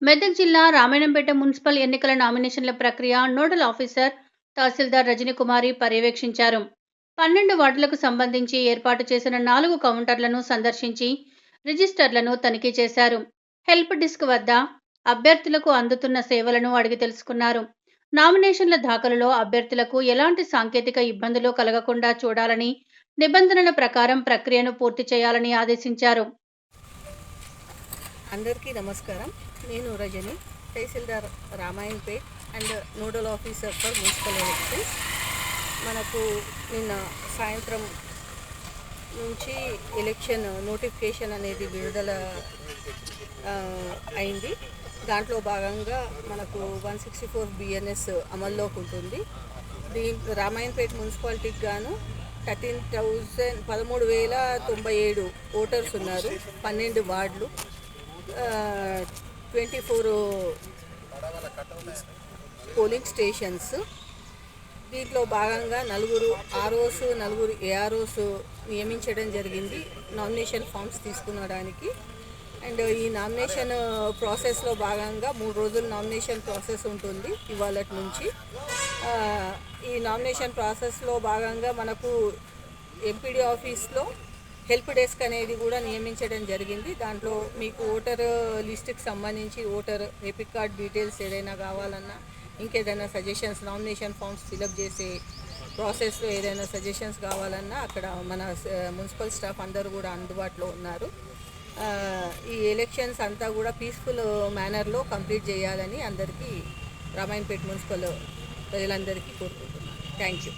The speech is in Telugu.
మెదక్ జిల్లా రామాయంపేట మున్సిపల్ ఎన్నికల నామినేషన్ల ప్రక్రియ నోడల్ ఆఫీసర్ తహసీల్దార్ రజనీకుమారి పర్యవేక్షించారు. 12 వార్డులకు సంబంధించి ఏర్పాటు చేసిన 4 కౌంటర్లను సందర్శించి రిజిస్టర్లను తనిఖీ చేశారు. హెల్ప్ డెస్క్ వద్ద అభ్యర్థులకు అందుతున్న సేవలను అడిగి తెలుసుకున్నారు. నామినేషన్ల దాఖలులో అభ్యర్థులకు ఎలాంటి సాంకేతిక ఇబ్బందులు కలగకుండా చూడాలని, నిబంధనల ప్రకారం ప్రక్రియను పూర్తి చేయాలని ఆదేశించారు. అందరికీ నమస్కారం. నేను Rajani, tahsildar Ramayanapet and nodal officer for municipal elections. మనకు నిన్న సాయంత్రం నుంచి ఎలక్షన్ నోటిఫికేషన్ అనేది విడుదల అయింది. దాంట్లో భాగంగా మనకు 164 BNS అమల్లోకి ఉంటుంది. రామాయణపేట్ మున్సిపాలిటీకి గాను 13,097 ఓటర్స్ ఉన్నారు. 12 వార్డులు, 24 పోలింగ్ స్టేషన్స్. దీంట్లో భాగంగా 4 ROs, 4 AROs నియమించడం జరిగింది నామినేషన్ ఫామ్స్ తీసుకునడానికి. అండ్ ఈ నామినేషన్ ప్రాసెస్లో భాగంగా 3 రోజులు నామినేషన్ ప్రాసెస్ ఉంటుంది ఇవాళటి నుంచి. ఈ నామినేషన్ ప్రాసెస్లో భాగంగా మనకు MPD ఆఫీస్లో హెల్ప్ డెస్క్ అనేది కూడా నియమించడం జరిగింది. దాంట్లో మీకు ఓటర్ లిస్ట్కి సంబంధించి ఓటర్ ఎపిక్ కార్డ్ డీటెయిల్స్ ఏదైనా కావాలన్నా, ఇంకేదైనా సజెషన్స్, నామినేషన్ ఫామ్స్ ఫిలప్ చేసే ప్రాసెస్లో ఏదైనా సజెషన్స్ కావాలన్నా అక్కడ మన మున్సిపల్ స్టాఫ్ అందరూ కూడా అందుబాటులో ఉన్నారు. ఈ ఎలక్షన్స్ అంతా కూడా పీస్ఫుల్ మేనర్లో కంప్లీట్ చేయాలని అందరికీ రామాయణపేట మున్సిపల్ ప్రజలందరికీ కోరుకుంటున్నాను. Thank you.